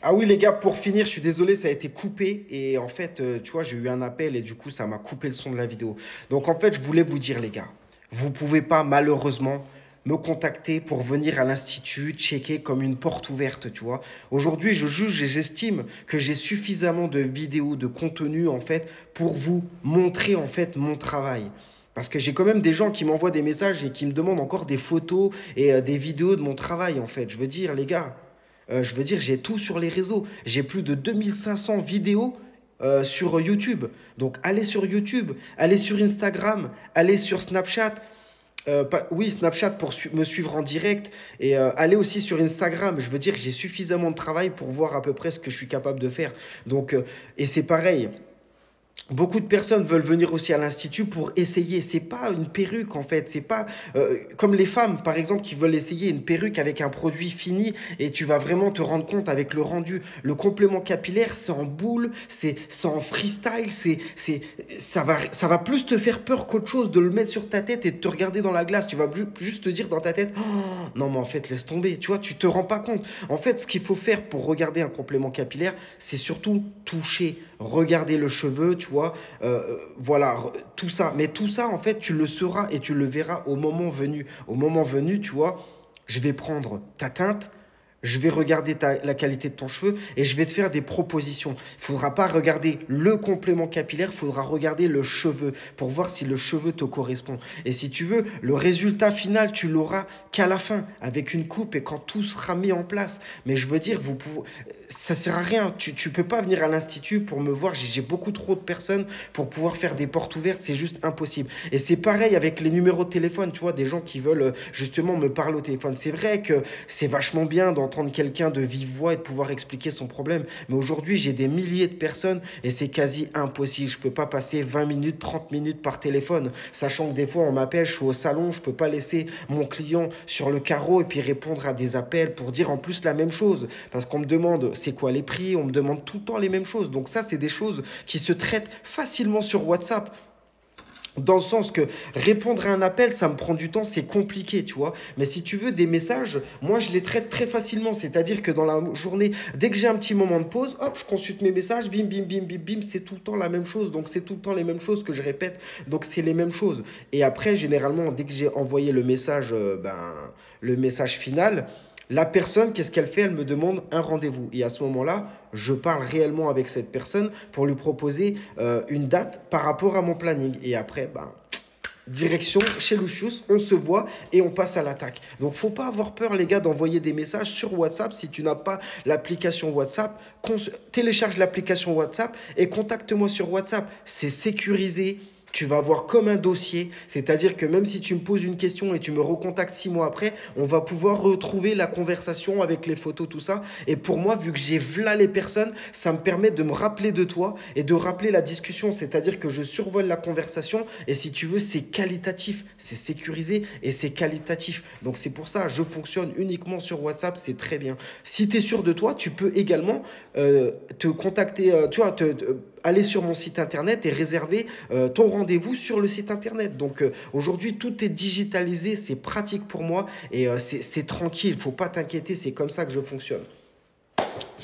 Ah oui les gars, pour finir, je suis désolé, ça a été coupé et en fait, tu vois, j'ai eu un appel et du coup, ça m'a coupé le son de la vidéo. Donc en fait, je voulais vous dire les gars, vous pouvez pas malheureusement me contacter pour venir à l'institut, checker comme une porte ouverte, tu vois. Aujourd'hui, je juge et j'estime que j'ai suffisamment de vidéos, de contenu en fait pour vous montrer en fait mon travail. Parce que j'ai quand même des gens qui m'envoient des messages et qui me demandent encore des photos et des vidéos de mon travail en fait. Je veux dire les gars, j'ai tout sur les réseaux. J'ai plus de 2500 vidéos sur YouTube. Donc, allez sur YouTube, allez sur Instagram, allez sur Snapchat. Oui, Snapchat pour me suivre en direct et allez aussi sur Instagram. Je veux dire, j'ai suffisamment de travail pour voir à peu près ce que je suis capable de faire. Donc, et c'est pareil. Beaucoup de personnes veulent venir aussi à l'institut pour essayer. C'est pas une perruque en fait. C'est pas comme les femmes par exemple qui veulent essayer une perruque avec un produit fini et tu vas vraiment te rendre compte avec le rendu. Le complément capillaire c'est en boule, c'est en freestyle, ça va plus te faire peur qu'autre chose de le mettre sur ta tête et de te regarder dans la glace. Tu vas juste te dire dans ta tête oh, non mais en fait laisse tomber. Tu vois, tu te rends pas compte. En fait, ce qu'il faut faire pour regarder un complément capillaire, c'est surtout toucher, regarder le cheveu, tu vois, voilà, tout ça. Mais tout ça, en fait, tu le sauras et tu le verras au moment venu. Au moment venu, tu vois, je vais prendre ta teinte, je vais regarder la qualité de ton cheveu et je vais te faire des propositions. Il ne faudra pas regarder le complément capillaire, il faudra regarder le cheveu pour voir si le cheveu te correspond. Et si tu veux, le résultat final, tu l'auras qu'à la fin, avec une coupe et quand tout sera mis en place. Mais je veux dire, ça sert à rien. Tu peux pas venir à l'institut pour me voir. J'ai beaucoup trop de personnes pour pouvoir faire des portes ouvertes. C'est juste impossible. Et c'est pareil avec les numéros de téléphone. Tu vois, des gens qui veulent justement me parler au téléphone. C'est vrai que c'est vachement bien d'entendre quelqu'un de vive voix et de pouvoir expliquer son problème. Mais aujourd'hui, j'ai des milliers de personnes et c'est quasi impossible. Je peux pas passer 20 minutes, 30 minutes par téléphone. Sachant que des fois, on m'appelle, je suis au salon, je peux pas laisser mon client sur le carreau et puis répondre à des appels pour dire en plus la même chose. Parce qu'on me demande c'est quoi les prix, on me demande tout le temps les mêmes choses. Donc ça, c'est des choses qui se traitent facilement sur WhatsApp. Dans le sens que répondre à un appel, ça me prend du temps, c'est compliqué, tu vois. Mais si tu veux des messages, moi, je les traite très facilement. C'est-à-dire que dans la journée, dès que j'ai un petit moment de pause, hop, je consulte mes messages, bim, bim, bim, bim, bim, c'est tout le temps la même chose. Donc, c'est tout le temps les mêmes choses que je répète. Donc, c'est les mêmes choses. Et après, généralement, dès que j'ai envoyé le message final, la personne, qu'est-ce qu'elle fait? Elle me demande un rendez-vous. Et à ce moment-là, je parle réellement avec cette personne pour lui proposer une date par rapport à mon planning. Et après, direction chez Lucius, on se voit et on passe à l'attaque. Donc, faut pas avoir peur, les gars, d'envoyer des messages sur WhatsApp si tu n'as pas l'application WhatsApp. Télécharge l'application WhatsApp et contacte-moi sur WhatsApp. C'est sécurisé. Tu vas avoir comme un dossier, c'est-à-dire que même si tu me poses une question et tu me recontactes 6 mois après, on va pouvoir retrouver la conversation avec les photos, tout ça. Et pour moi, vu que j'ai v'là les personnes, ça me permet de me rappeler de toi et de rappeler la discussion. C'est-à-dire que je survole la conversation et si tu veux, c'est qualitatif, c'est sécurisé et c'est qualitatif. Donc c'est pour ça, je fonctionne uniquement sur WhatsApp, c'est très bien. Si tu es sûr de toi, tu peux également te contacter, tu vois, aller sur mon site internet et réserver ton rendez-vous sur le site internet. Donc aujourd'hui, tout est digitalisé, c'est pratique pour moi et c'est tranquille, faut pas t'inquiéter, c'est comme ça que je fonctionne.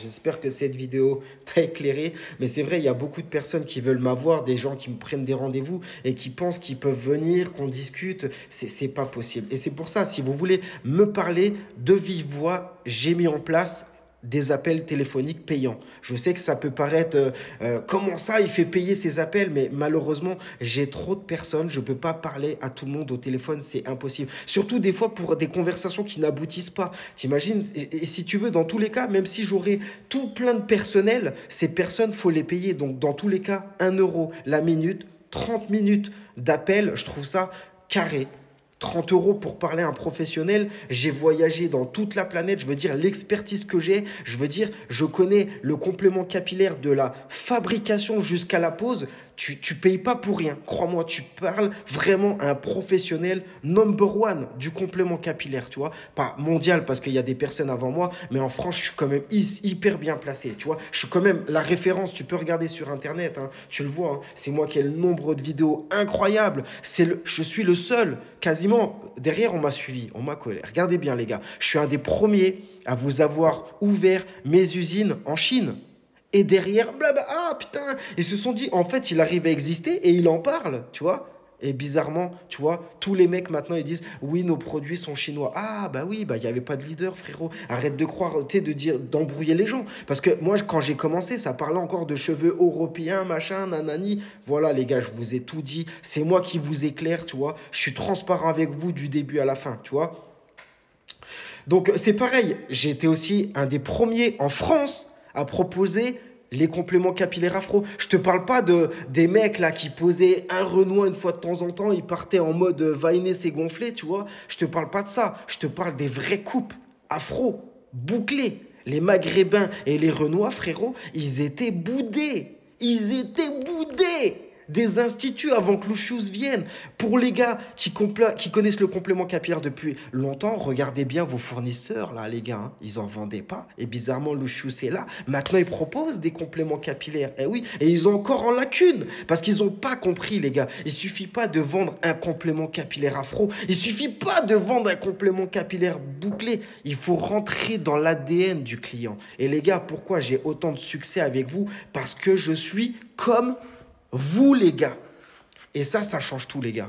J'espère que cette vidéo t'a éclairé, mais c'est vrai, il y a beaucoup de personnes qui veulent m'avoir, des gens qui me prennent des rendez-vous et qui pensent qu'ils peuvent venir, qu'on discute. C'est pas possible. Et c'est pour ça, si vous voulez me parler de vive voix, j'ai mis en place des appels téléphoniques payants. Je sais que ça peut paraître comment ça il fait payer ses appels, mais malheureusement j'ai trop de personnes, je peux pas parler à tout le monde au téléphone, c'est impossible. Surtout des fois pour des conversations qui n'aboutissent pas. T'imagines, et si tu veux, dans tous les cas, même si j'aurais tout plein de personnel, ces personnes faut les payer. Donc dans tous les cas, 1 € la minute, 30 minutes d'appel, je trouve ça carré. 30 € pour parler à un professionnel, j'ai voyagé dans toute la planète, je veux dire l'expertise que j'ai, je veux dire je connais le complément capillaire de la fabrication jusqu'à la pose, Tu payes pas pour rien. Crois-moi, tu parles vraiment à un professionnel number one du complément capillaire, tu vois. Pas mondial parce qu'il y a des personnes avant moi, mais en France, je suis quand même hyper bien placé, tu vois. Je suis quand même la référence. Tu peux regarder sur Internet, hein, tu le vois. Hein, c'est moi qui ai le nombre de vidéos incroyables. Je suis le seul, quasiment. Derrière, on m'a suivi, on m'a collé. Regardez bien, les gars. Je suis un des premiers à vous avoir ouvert mes usines en Chine. Et derrière, blabla, ah putain, ils se sont dit, en fait, il arrive à exister et il en parle, tu vois. Et bizarrement, tu vois, tous les mecs maintenant, ils disent, oui, nos produits sont chinois. Ah, bah oui, bah il n'y avait pas de leader, frérot. Arrête de croire, tu sais, d'embrouiller les gens. Parce que moi, quand j'ai commencé, ça parlait encore de cheveux européens, machin, nanani. Voilà, les gars, je vous ai tout dit. C'est moi qui vous éclaire, tu vois. Je suis transparent avec vous du début à la fin, tu vois. Donc, c'est pareil. J'ai été aussi un des premiers en France à proposer les compléments capillaires afro. Je te parle pas des mecs là qui posaient un Renoir une fois de temps en temps, ils partaient en mode vainé c'est gonflé, tu vois. Je te parle pas de ça. Je te parle des vraies coupes afro, bouclées. Les Maghrébins et les Renois, frérot, ils étaient boudés. Ils étaient boudés des instituts avant que Lucius vienne. Pour les gars qui connaissent le complément capillaire depuis longtemps, regardez bien vos fournisseurs, là, les gars. Hein, ils en vendaient pas. Et bizarrement, Lucius est là. Maintenant, ils proposent des compléments capillaires. Eh oui, et ils ont encore en lacune. Parce qu'ils n'ont pas compris, les gars. Il suffit pas de vendre un complément capillaire afro. Il suffit pas de vendre un complément capillaire bouclé. Il faut rentrer dans l'ADN du client. Et les gars, pourquoi j'ai autant de succès avec vous? Parce que je suis comme vous, les gars. Et ça change tout, les gars.